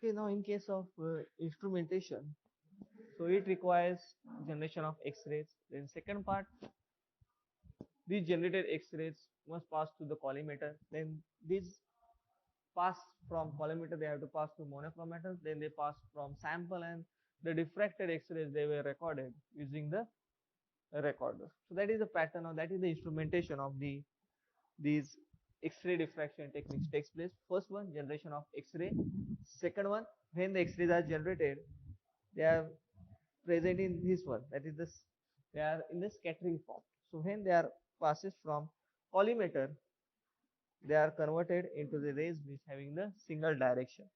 Okay, now in case of instrumentation, so it requires generation of X-rays. Then second part, these generated X-rays must pass to the collimator. Then these pass from collimator, they have to pass to monochromator. Then they pass from sample, and the diffracted X-rays they were recorded using the recorder. So that is the pattern, or that is the instrumentation of these X-ray diffraction techniques takes place. First one, generation of X-ray. Second one, when the X-rays are generated, they are present in this one, that is this, they are in the scattering form. So when they are passes from collimator, they are converted into the rays which having the single direction,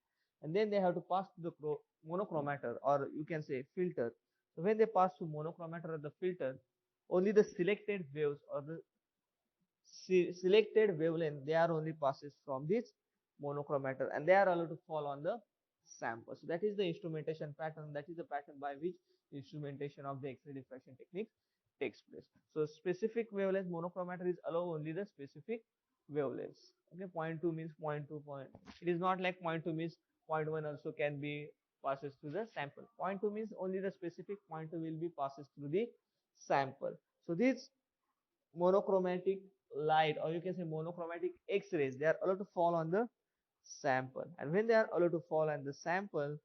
and then they have to pass to the monochromator, or you can say filter. So when they pass to monochromator or the filter, only the selected waves or the selected wavelength they are only passes from this monochromator, and they are allowed to fall on the sample. So that is the instrumentation pattern, that is the pattern by which instrumentation of the X-ray diffraction technique takes place. So specific wavelength monochromator is allow only the specific wavelengths. Okay, 0.2 means 0.2 point. It is not like 0.2 means 0.1 also can be passes through the sample. 0.2 means only the specific 0.2 will be passes through the sample. So this monochromatic light, or you can say monochromatic X-rays, they are allowed to fall on the sample, and when they are allowed to fall on the sample,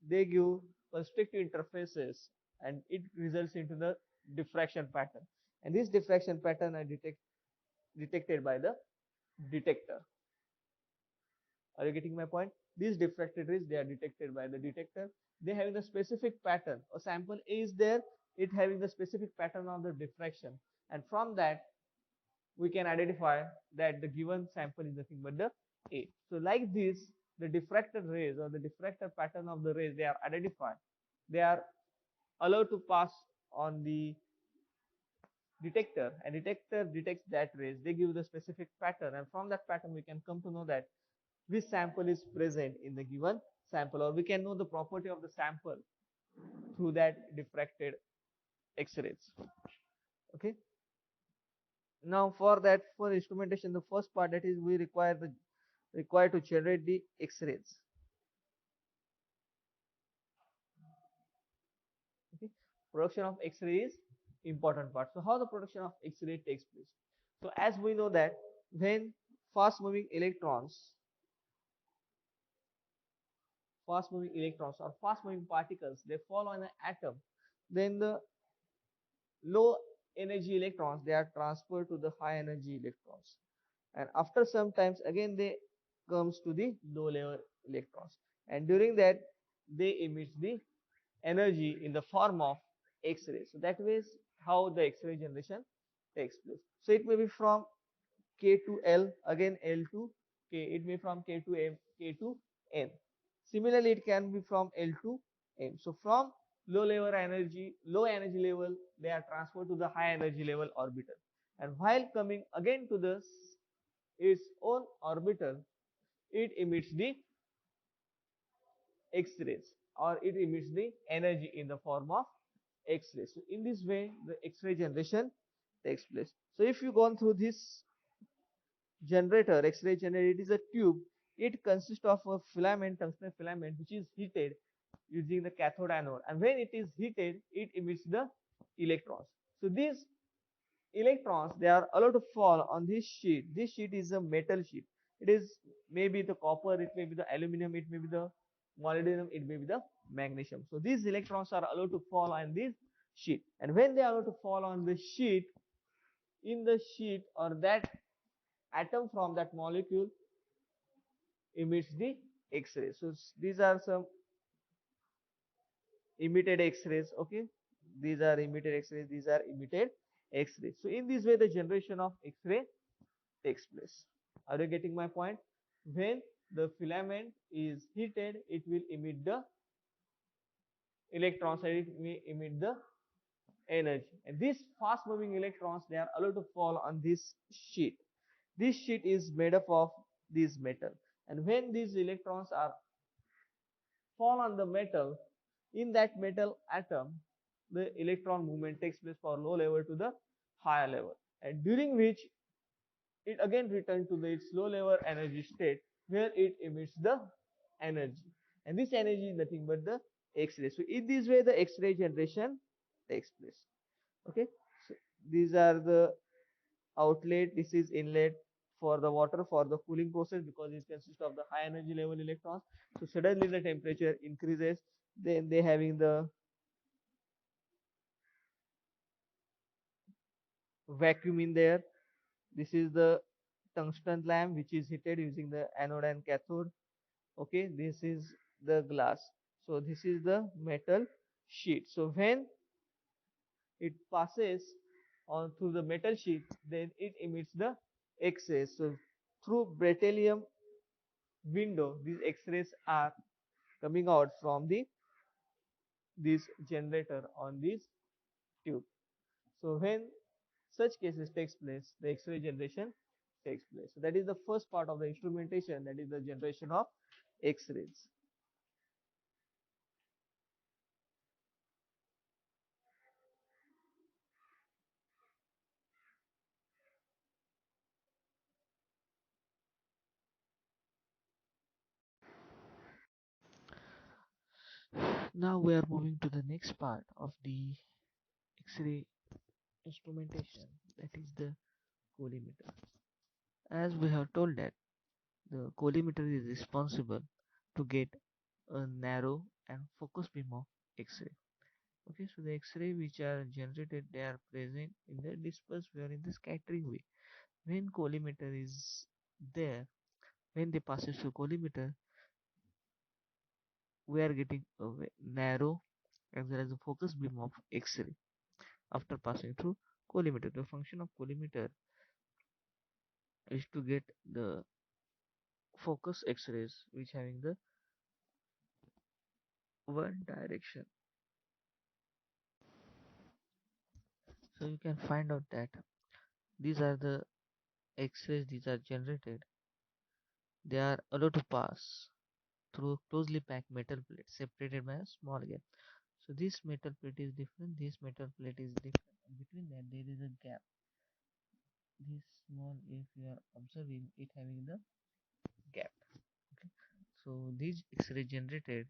they give constrictive interfaces, and it results into the diffraction pattern, and this diffraction pattern are detected by the detector. Are you getting my point? These diffracted rays, they are detected by the detector. They having the specific pattern. A sample A is there, it having the specific pattern of the diffraction, and from that we can identify that the given sample is nothing but the A. So like this, the diffracted rays or the diffracted pattern of the rays, they are identified. They are allowed to pass on the detector, and detector detects that rays. They give the specific pattern, and from that pattern we can come to know that which sample is present in the given sample, or we can know the property of the sample through that diffracted X-rays. Okay. Now for that, for instrumentation, the first part, that is we required to generate the X-rays. Okay, production of X-ray is important part. So how the production of X-ray takes place? So as we know that when fast-moving electrons, or fast-moving particles, they fall on an atom, then the low energy electrons, they are transferred to the high energy electrons, and after some times again they comes to the low level electrons, and during that they emit the energy in the form of X-ray. So that is how the X-ray generation takes place. So it may be from K to L, again L to K, it may be from K to M, K to N. Similarly, it can be from L to M. So from low energy level, they are transferred to the high energy level orbital. And while coming again to this its own orbital, it emits the X-rays, or it emits the energy in the form of X-rays. So in this way, the X-ray generation takes place. So if you gone through this generator, X-ray generator, it is a tube. It consists of a filament, tungsten filament, which is heated using the cathode anode, and when it is heated, it emits the electrons. So these electrons, they are allowed to fall on this sheet. This sheet is a metal sheet. It is maybe the copper, it may be the aluminum, it may be the molybdenum, it may be the magnesium. So these electrons are allowed to fall on this sheet, and when they are allowed to fall on the sheet, in the sheet, or that atom from that molecule emits the X-rays. So these are some emitted X-rays. Okay, these are emitted X-rays, these are emitted X-rays. So in this way the generation of X-ray takes place. Are you getting my point? When the filament is heated, it will emit the electrons, and it may emit the energy, and these fast moving electrons, they are allowed to fall on this sheet. This sheet is made up of this metal, and when these electrons are fall on the metal, in that metal atom, the electron movement takes place from low level to the higher level, and during which it again returns to its low level energy state, where it emits the energy. and this energy is nothing but the X-ray. So in this way the X-ray generation takes place. Okay, so these are the outlet, this is inlet for the water for the cooling process, because it consists of the high energy level electrons. So suddenly the temperature increases, then they having the vacuum in there. This is the tungsten lamp which is heated using the anode and cathode. Okay, this is the glass. So this is the metal sheet. So when it passes on through the metal sheet, then it emits the X-rays. So through beryllium window, these X-rays are coming out from the this generator on this tube. So when such cases takes place, the X-ray generation takes place. So that is the first part of the instrumentation, that is the generation of X-rays. Now we are moving to the next part of the X-ray instrumentation, that is the collimator. As we have told that the collimator is responsible to get a narrow and focused beam of X-ray. Okay, so the X-ray which are generated, they are present in the dispersed way or in the scattering way. When collimator is there, when they passes through collimator, we are getting a narrow as well as a focused beam of X-ray after passing through collimator. The function of collimator is to get the focus X-rays which having the one direction. So you can find out that these are the X-rays, these are generated. They are allowed to pass through closely packed metal plate separated by a small gap. So this metal plate is different, this metal plate is different. And between that there is a gap. This small, if you are observing it having the gap. Okay. So these X-ray generated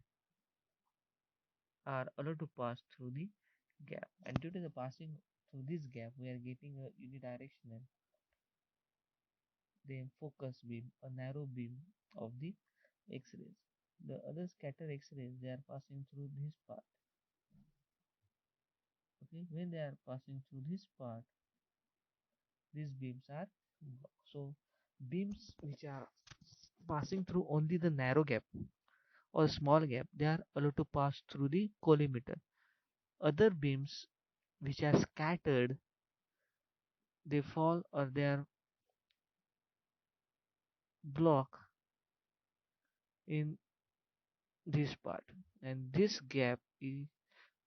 are allowed to pass through the gap, and due to the passing through this gap we are getting a unidirectional then focus beam, a narrow beam of the X-rays. The other scatter X-rays, they are passing through this part. Okay, when they are passing through this part, these beams are blocked. So beams which are passing through only the narrow gap or small gap, they are allowed to pass through the collimator. Other beams which are scattered, they fall or they are blocked in this part, and this gap is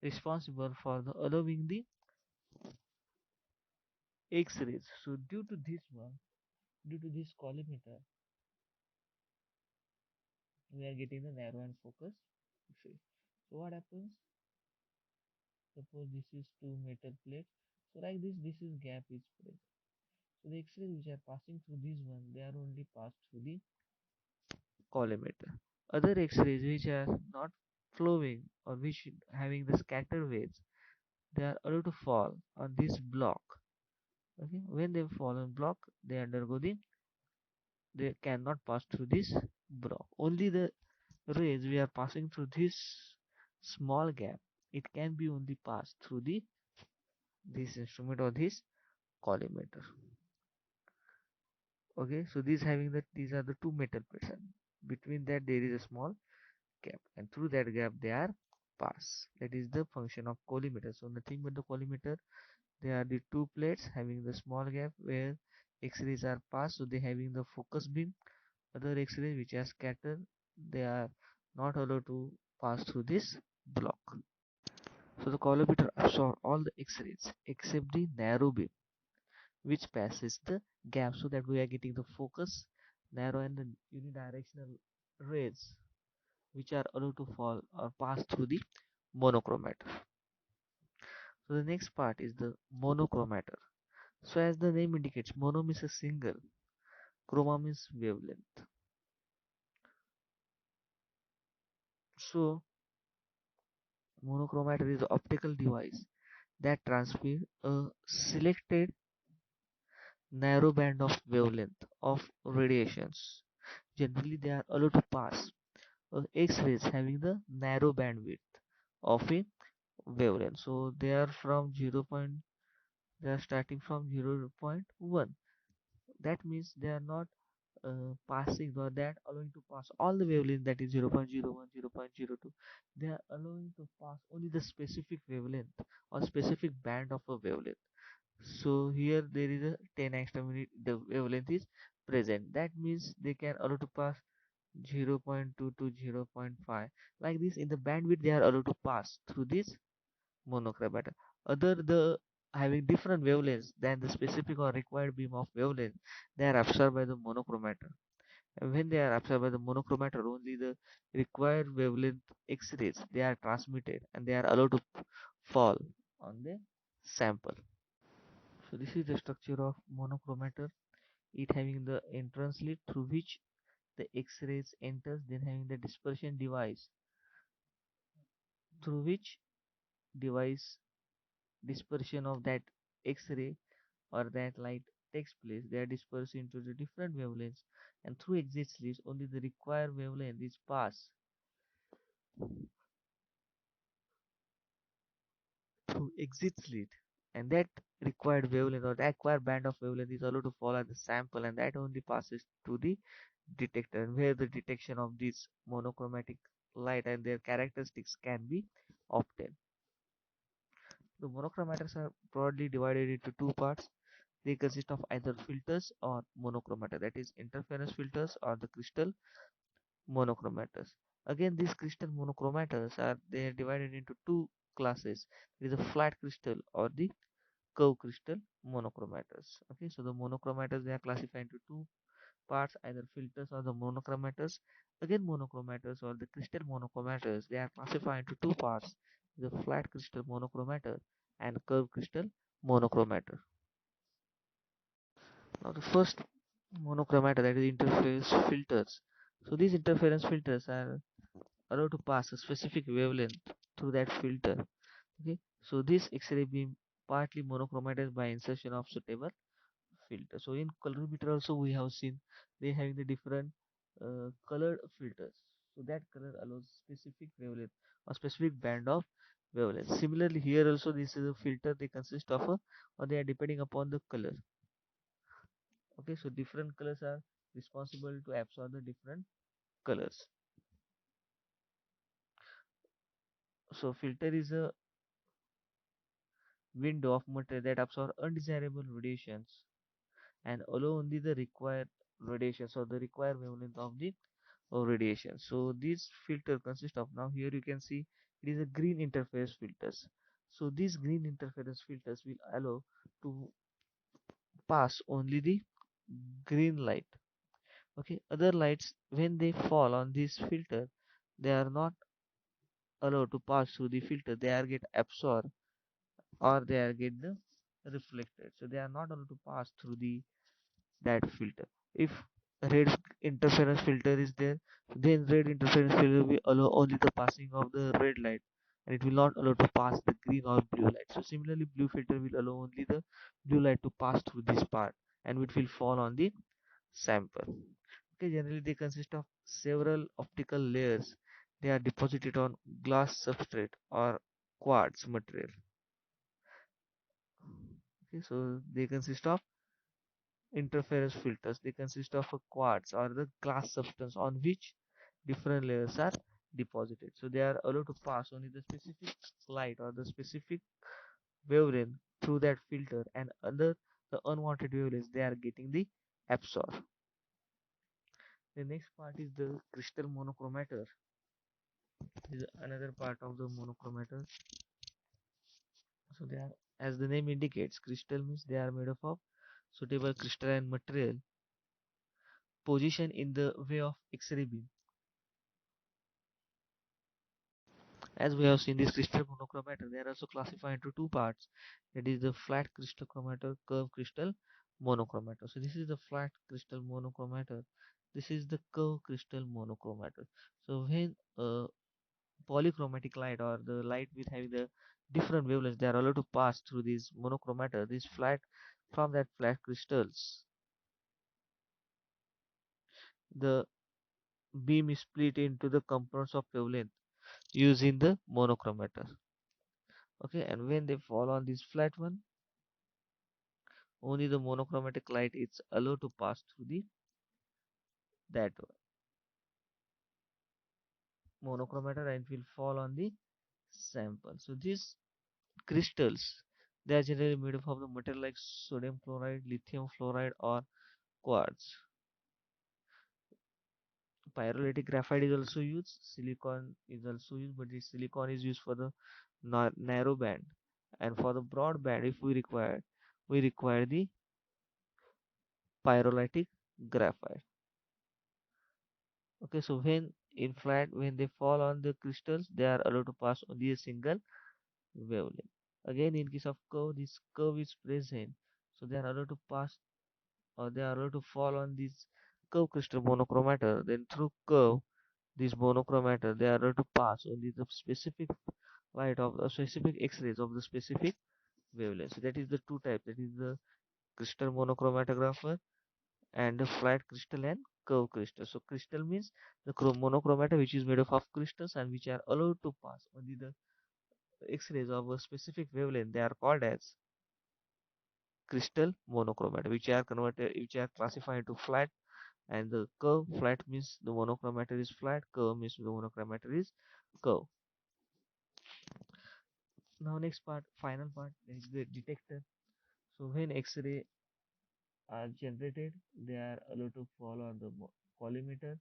responsible for the allowing the X-rays. So due to this one, due to this collimator, we are getting the narrow and focused X-ray. So what happens? Suppose this is two metal plates. So like this is gap is present. So the X-rays which are passing through this one, they are only passed through the collimator. Other X-rays which are not flowing or which having the scatter waves, they are allowed to fall on this block. Okay, when they fall on block, they undergo the they cannot pass through this block. Only the rays we are passing through this small gap, it can be only passed through the this instrument or this collimator. Okay, so these are the two metal plates, and between that there is a small gap, and through that gap they are pass. That is the function of collimator. So nothing but the collimator, they are the two plates having the small gap where X-rays are passed, so they having the focus beam. Other X-rays which are scattered, they are not allowed to pass through this block. So the collimator absorbs all the X-rays except the narrow beam which passes the gap, so that we are getting the focus, narrow and the unidirectional rays which are allowed to fall or pass through the monochromator. So the next part is the monochromator. So as the name indicates, mono means a single, chroma means wavelength. So monochromator is an optical device that transmits a selected narrow band of wavelength of radiations. Generally, they are allowed to pass X-rays having the narrow bandwidth of a wavelength. So they are from 0. They are starting from 0.1. That means they are not passing or that allowing to pass all the wavelength, that is 0.01, 0.02. They are allowing to pass only the specific wavelength or specific band of a wavelength. So here there is a 10 angstrom unit, the wavelength is present. That means they can allow to pass 0.2 to 0.5. Like this, in the bandwidth they are allowed to pass through this monochromator. Other the having different wavelengths than the specific or required beam of wavelength, they are absorbed by the monochromator. And when they are absorbed by the monochromator, only the required wavelength X-rays they are transmitted and they are allowed to fall on the sample. So this is the structure of monochromator. It having the entrance slit through which the X-rays enters, then having the dispersion device through which device dispersion of that X-ray or that light takes place. They are dispersed into the different wavelengths, and through exit slits only the required wavelength is passed through exit slit, and that required wavelength or the acquired band of wavelength is allowed to fall at the sample, and that only passes to the detector, where the detection of this monochromatic light and their characteristics can be obtained. The monochromators are broadly divided into two parts. They consist of either filters or monochromator, that is interference filters or the crystal monochromators. Again, these crystal monochromators are they are divided into two classes. There is a flat crystal or the curve crystal monochromators. Okay, so the monochromators they are classified into two parts, either filters or the monochromators. Again, monochromators or the crystal monochromators they are classified into two parts: the flat crystal monochromator and curved crystal monochromator. Now, the first monochromator, that is interference filters. So these interference filters are allowed to pass a specific wavelength through that filter. Okay, so this X-ray beam partly monochromatized by insertion of suitable filter. So in colorimeter also we have seen they having the different colored filters. So that color allows specific wavelength or specific band of wavelength. Similarly, here also this is a filter. They consist of a or they are depending upon the color. Okay, so different colors are responsible to absorb the different colors. So filter is a window of material that absorb undesirable radiations and allow only the required radiations or the required wavelength of the radiation. So this filter consists of, now here you can see it is a green interference filters. So these green interference filters will allow to pass only the green light. Okay, other lights when they fall on this filter, they are not allowed to pass through the filter. They are get absorbed or they are get the reflected. So they are not allowed to pass through the that filter. If red interference filter is there, then red interference filter will allow only the passing of the red light and it will not allow to pass the green or blue light. So similarly, blue filter will allow only the blue light to pass through this part and it will fall on the sample. Okay, generally they consist of several optical layers. They are deposited on glass substrate or quartz material. Okay, so they consist of interference filters. They consist of a quartz or the glass substance on which different layers are deposited. So they are allowed to pass only the specific light or the specific wavelength through that filter, and other the unwanted wavelengths they are getting the absorb. The next part is the crystal monochromator. This is another part of the monochromator. So they are, as the name indicates, crystal means they are made up of suitable crystalline material positioned in the way of X-ray beam. As we have seen this crystal monochromator, they are also classified into two parts. That is the flat crystal chromator, curved crystal monochromator. So this is the flat crystal monochromator. This is the curved crystal monochromator. So when polychromatic light or the light with having the different wavelengths, they are allowed to pass through this monochromator, this flat from that flat crystals. The beam is split into the components of wavelength using the monochromator. Okay, and when they fall on this flat one, only the monochromatic light is allowed to pass through the that monochromator and will fall on the sample. So these crystals, they are generally made up of the material like sodium chloride, lithium fluoride, or quartz. Pyrolytic graphite is also used. Silicon is also used, but this silicon is used for the narrow band, and for the broad band, if we require the pyrolytic graphite. Okay, so when they fall on the crystals, they are allowed to pass only a single wavelength. Again, in case of curve, this curve is present, so they are allowed to pass or they are allowed to fall on this curve crystal monochromator. Then through curve, this monochromator, they are allowed to pass only the specific light of the specific X-rays of the specific wavelength. So that is the two types. That is the crystal monochromatographer and the flat crystal and curve crystal. So crystal means the monochromator which is made up of crystals and which are allowed to pass only the X-rays of a specific wavelength. They are called as crystal monochromator, which are classified into flat and the curve. Flat means the monochromator is flat, curve means the monochromator is curve. Now next part, final part, is the detector. So when X-ray are generated, they are allowed to fall on the collimator.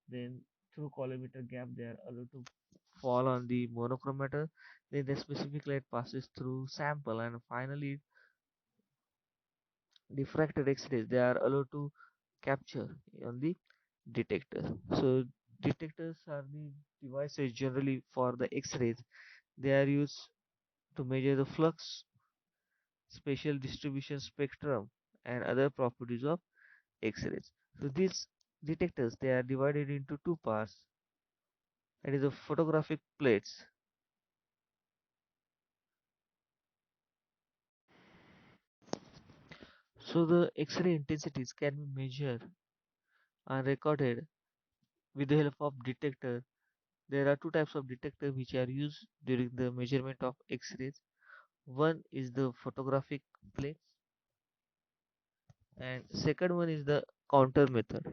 Then through collimator gap, they are allowed to fall on the monochromator. Then the specific light passes through sample, and finally diffracted X-rays, they are allowed to capture on the detector. So detectors are the devices generally for the X-rays. They are used to measure the flux, spatial distribution spectrum, and other properties of X-rays. So these detectors, they are divided into two parts. That is the photographic plates. So the X-ray intensities can be measured and recorded with the help of detector. There are two types of detector which are used during the measurement of X-rays. One is the photographic plates, and second one is the counter method.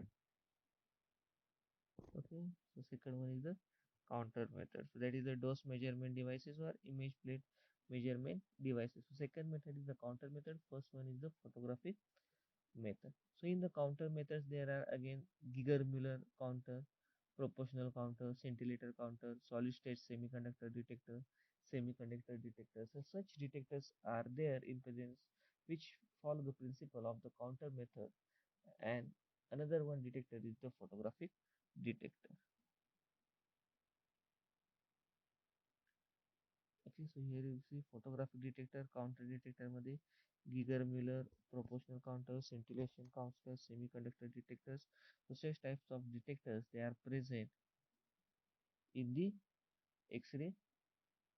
Okay, so second one is the counter method. So that is the dose measurement devices or image plate measurement devices. So second method is the counter method. First one is the photographic method. So in the counter methods, there are again Geiger-Müller counter, proportional counter, scintillator counter, solid state semiconductor detector, semiconductor detector. So such detectors are there in presence which follow the principle of the counter method, and another one detector is the photographic detector. Okay, so here you see photographic detector, counter detector मध्ये Geiger-Müller, proportional counters, scintillation counters, semiconductor detectors. So such types of detectors, they are present in the X-ray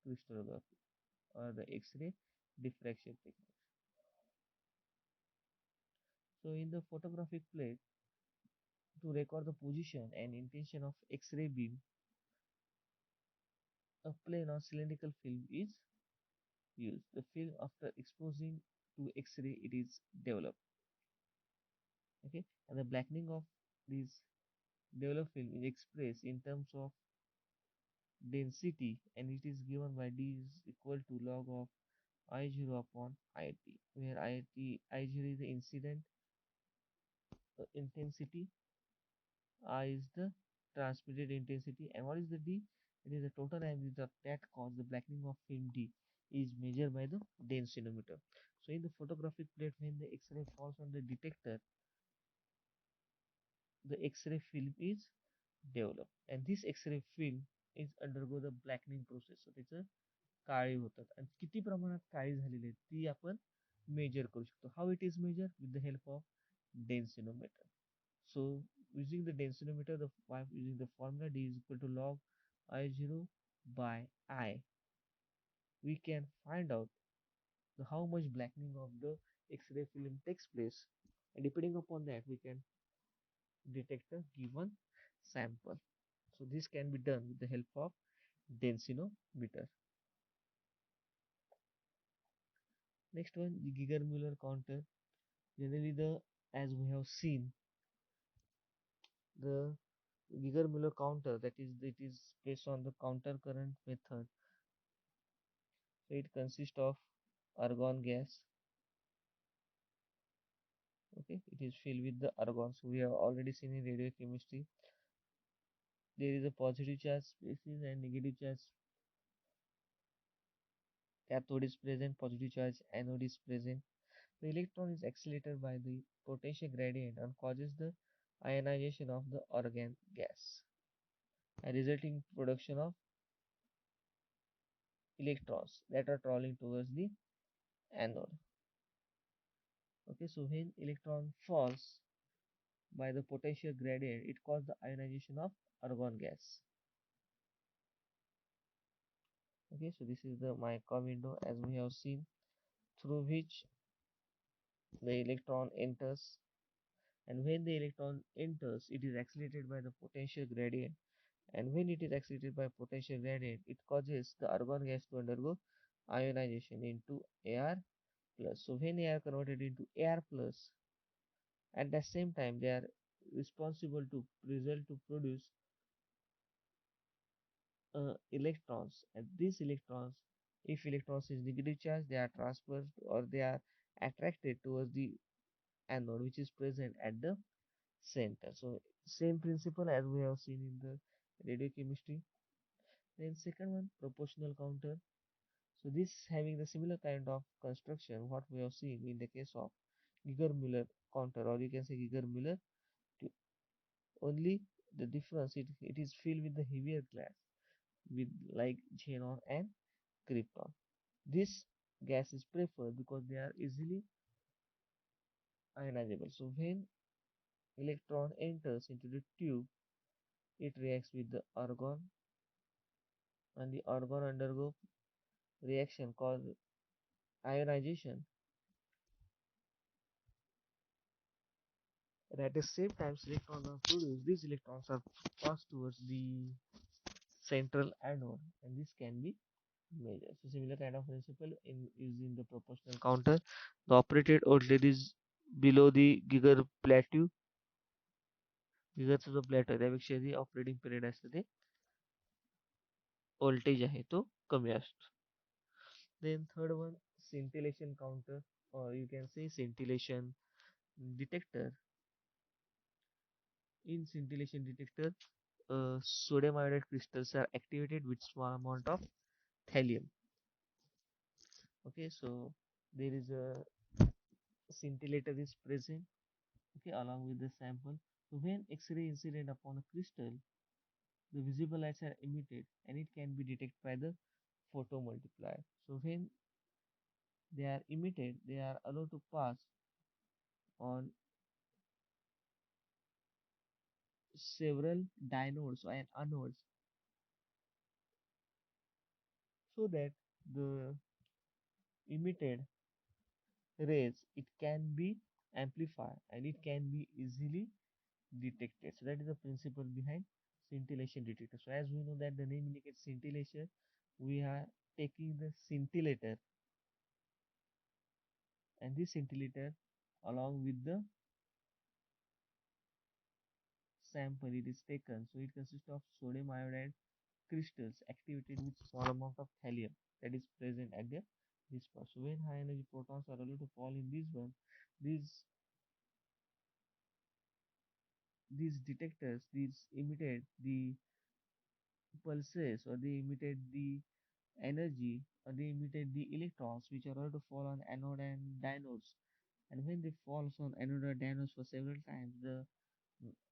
crystallography or the X-ray diffraction technique. So in the photographic plate, to record the position and intention of X-ray beam, a plane or cylindrical film is used. The film, after exposing to X-ray, it is developed. Okay, and the blackening of this developed film is expressed in terms of density, and it is given by d is equal to log of I0 upon IT, where I0 is the incident intensity, I is the transmitted intensity, and what is the d? It is the total amplitude that cause the blackening of film d is measured by the densitometer. So in the photographic plate, when the X-ray falls on the detector, the X-ray film is developed, and this X-ray film is undergo the blackening process. So त्याचं काळी होतात, आणि किती प्रमाणात काळी झालेली आहे ती आपण मेजर करू शकतो. How it is measure? With the help of densitometer. So using the densitometer, the using the formula d is equal to log I0 by eye, we can find out how much blackening of the X-ray film takes place, and depending upon that, we can detect a given sample. So this can be done with the help of densitometer. Next one, the Geiger-Müller counter. Generally, as we have seen, the Geiger-Müller counter, that is, it is based on the counter current method. So it consists of argon gas. Okay, it is filled with the argon. So we have already seen in radiochemistry. There is a positive charge species and negative charge. Cathode is present, positive charge anode is present. The electron is accelerated by the potential gradient and causes the ionization of the argon gas, and resulting production of electrons that are traveling towards the anode. Okay, so when electron falls by the potential gradient, it causes the ionization of argon gas. Okay, so this is the mica window as we have seen, through which the electron enters, and when the electron enters, it is accelerated by the potential gradient, and when it is accelerated by potential gradient, it causes the argon gas to undergo ionization into Ar plus. So when they are converted into Ar plus, at the same time they are responsible to result to produce electrons, and these electrons, if electrons is negative charge, they are transferred or they are attracted towards the anode, which is present at the center. So same principle as we have seen in the radiochemistry. Then second one, proportional counter. So this having the similar kind of construction what we have seen in the case of Geiger-Müller counter, or you can say Geiger-Müller tube. Only the difference, it is filled with the heavier glass with like xenon and krypton. This gas is preferred because they are easily ionizable. So when electron enters into the tube, it reacts with the argon, and the argon undergo reaction called ionization. And at the same time, electrons are produced. These electrons are passed towards the central anode, and this can be measured. So similar kind of principle is in the proportional counter. The operated voltage is below the Geiger plateau. गिगाचा जो plateau आहे त्यापेक्षा जी operating period असते ते voltage आहे तो कमी असतो. Then third one, scintillation counter, or you can say scintillation detector. In scintillation detector, sodium iodide crystals are activated with small amount of thallium. Okay, so there is a scintillator is present, okay, along with the sample. So when X-ray incident upon a crystal, the visible lights are emitted and it can be detected by the photomultiplier. So when they are emitted, they are allowed to pass on several diodes and anodes, so that the emitted rays, it can be amplified and it can be easily detected. So that is the principle behind scintillation detector. So as we know that the name indicates scintillation, we are taking the scintillator, and this scintillator along with the sample it is taken. So it consists of sodium iodide crystals activated with small amount of thallium that is present at the this part. So when high energy protons are allowed to fall in this one, these these detectors, these emitted the pulses, or they emitted the energy, or they emitted the electrons which are allowed to fall on anode and diodes. And when they falls on anode or diodes for several times, the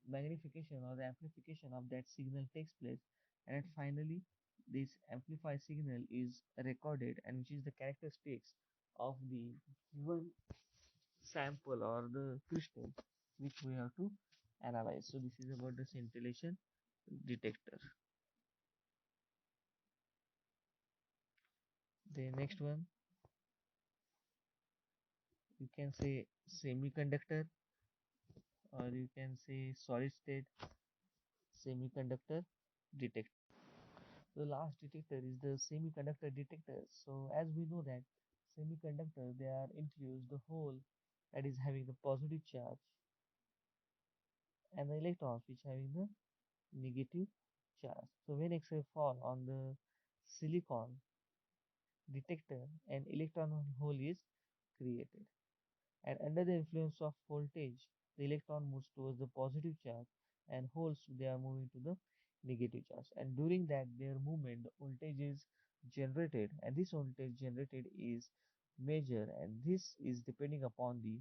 magnification or the amplification of that signal takes place, and finally this amplified signal is recorded, and which is the characteristics of the given sample or the crystal which we have to analyze. So this is about the scintillation detector. The next one, you can say semiconductor, or you can say solid state semiconductor detector. The last detector is the semiconductor detector. So as we know that semiconductor, they are introduced the hole that is having the positive charge, and the electrons which having the negative charge. So when X-ray fall on the silicon detector, an electron hole is created, and under the influence of voltage, the electron moves towards the positive charge, and holes they are moving to the negative charge. And during that their movement, the voltage is generated, and this voltage generated is measured, and this is depending upon the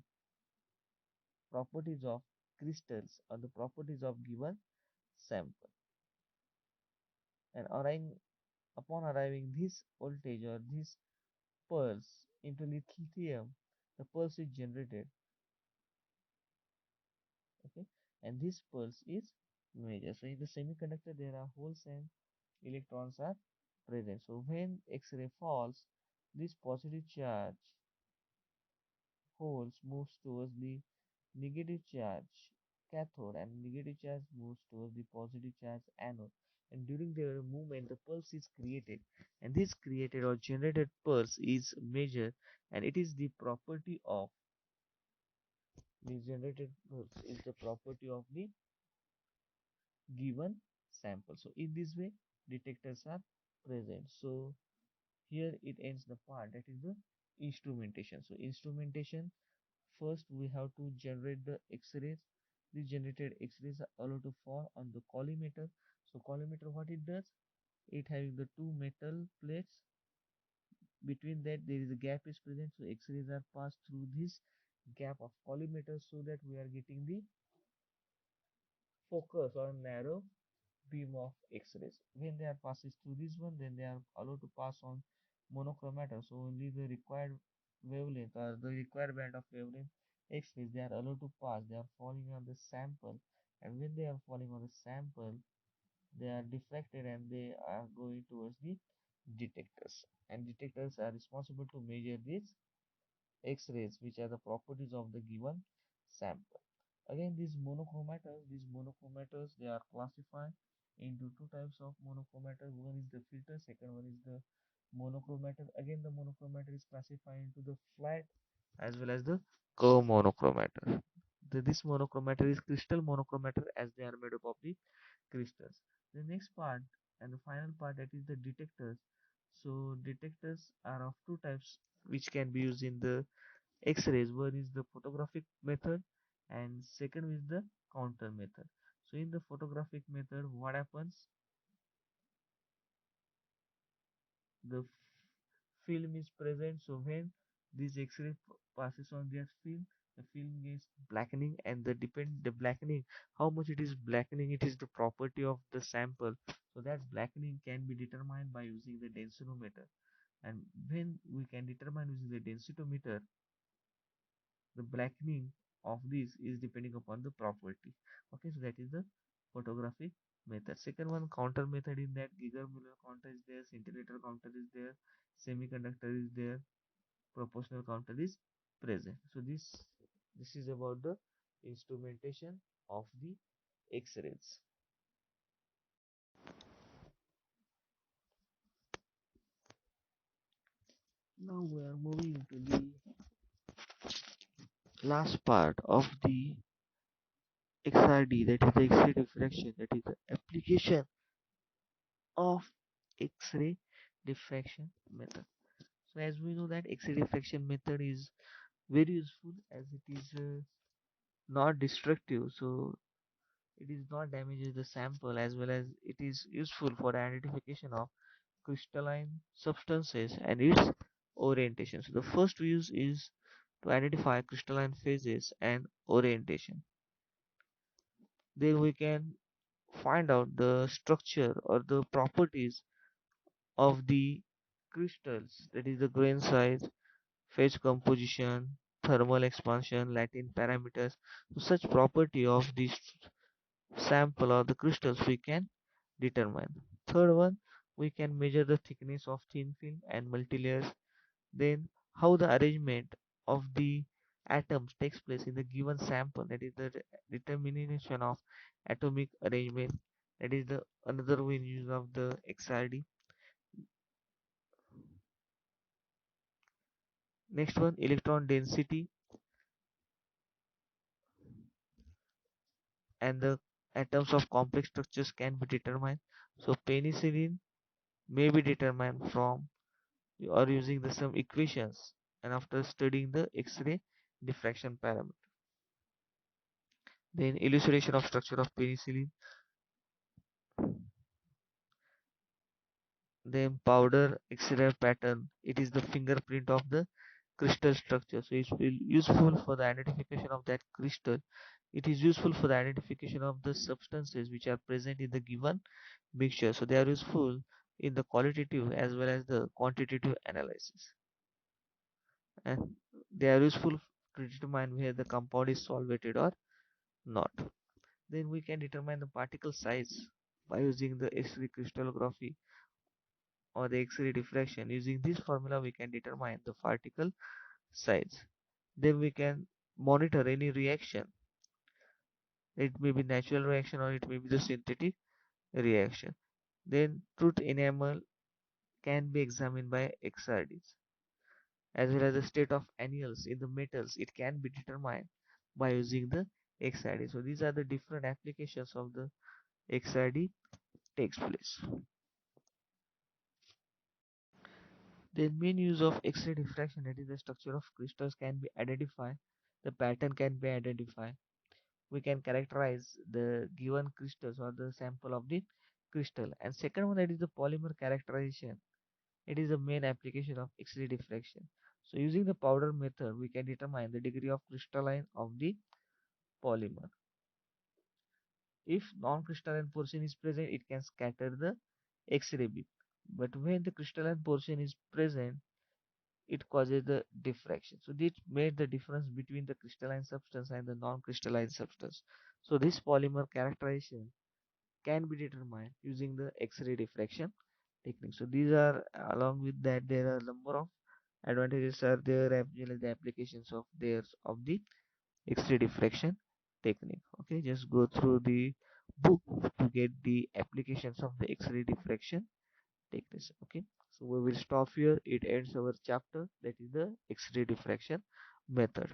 properties of crystals or the properties of given sample. And upon arriving this voltage or this pulse into lithium, the pulse is generated, okay, and this pulse is measured. So in the semiconductor there are holes and electrons are present. So when X-ray falls, this positive charge holes moves towards the negative charge cathode, and negative charge moves towards the positive charge anode. And during their movement, the pulse is created, and this created or generated pulse is measured, and it is the property of the generated pulse is the property of the given sample. So in this way, detectors are present. So here it ends the part, that is the instrumentation. So instrumentation, first we have to generate the X-rays. The generated X-rays are allowed to fall on the collimator. So collimator, what it does, it having the two metal plates, between that there is a gap is present, so X-rays are passed through this gap of collimator, so that we are getting the focus or narrow beam of X-rays. When they are passes through this one, then they are allowed to pass on monochromator. So only the required wavelength or the required band of wavelength X-rays they are allowed to pass. They are falling on the sample, and when they are falling on the sample, they are diffracted and they are going towards the detectors. And detectors are responsible to measure these X-rays, which are the properties of the given sample. Again, these monochromators, they are classified into two types of monochromator. One is the filter, second one is the monochromator. Again, the monochromator is classified into the flat as well as the curve monochromator. This monochromator is crystal monochromator, as they are made up of the crystals. The next part and the final part, that is the detectors. So detectors are of two types which can be used in the X-rays. One is the photographic method, and second is the counter method. So in the photographic method, what happens, the film is present. So when this X-ray passes on that film, the film is blackening, and the blackening, how much it is blackening, it is the property of the sample. So that blackening can be determined by using the densitometer. And when we can determine using the densitometer, the blackening of this is depending upon the property. Okay, so that is the photographic method. Second one, counter method. In that, Geiger-Müller counter is there, scintillator counter is there, semiconductor is there, proportional counter is present. So this is about the instrumentation of the X-rays. Now we are moving to the last part of the XRD, that is the X-ray diffraction, that is the application of X-ray diffraction method. So as we know that X-ray diffraction method is very useful, as it is not destructive, so it is not damages the sample, as well as it is useful for the identification of crystalline substances and its orientation. So the first use is to identify crystalline phases and orientation. Then we can find out the structure or the properties of the crystals, that is the grain size, phase composition, thermal expansion, Latin parameters. So such property of this sample or the crystals we can determine. Third one, we can measure the thickness of thin film and multilayers. Then how the arrangement of the atoms takes place in the given sample, that is the determination of atomic arrangement, that is the another way use of the XRD. Next one, electron density and the atoms of complex structures can be determined. So penicillin may be determined from or using the some equations and after studying the X-ray diffraction parameter. Then elucidation of structure of penicillin, then powder X-ray pattern. It is the fingerprint of the crystal structure. So it's useful for the identification of that crystal. It is useful for the identification of the substances which are present in the given mixture. So they are useful in the qualitative as well as the quantitative analysis. And they are useful to determine whether the compound is solvated or not. Then we can determine the particle size by using the X-ray crystallography or the X-ray diffraction. Using this formula, we can determine the particle size. Then we can monitor any reaction. It may be natural reaction or it may be the synthetic reaction. Then truth enamel can be examined by XRDs as well as the state of anneals in the metals. It can be determined by using the XRD. So these are the different applications of the XRD takes place. The main use of X-ray diffraction, that is the structure of crystals can be identified, the pattern can be identified. We can characterize the given crystals or the sample of the crystal. And second one, that is the polymer characterization. It is the main application of X-ray diffraction. So using the powder method, we can determine the degree of crystalline of the polymer. If non-crystalline portion is present, it can scatter the X-ray beam. But when the crystalline portion is present, it causes the diffraction. So this made the difference between the crystalline substance and the non-crystalline substance. So this polymer characterization can be determined using the X-ray diffraction technique. So these are, along with that, there are a number of advantages are there as well as the applications of theirs of the X-ray diffraction technique. Okay, just go through the book to get the applications of the X-ray diffraction techniques. Okay, so we will stop here. It ends our chapter, that is the X-ray diffraction method.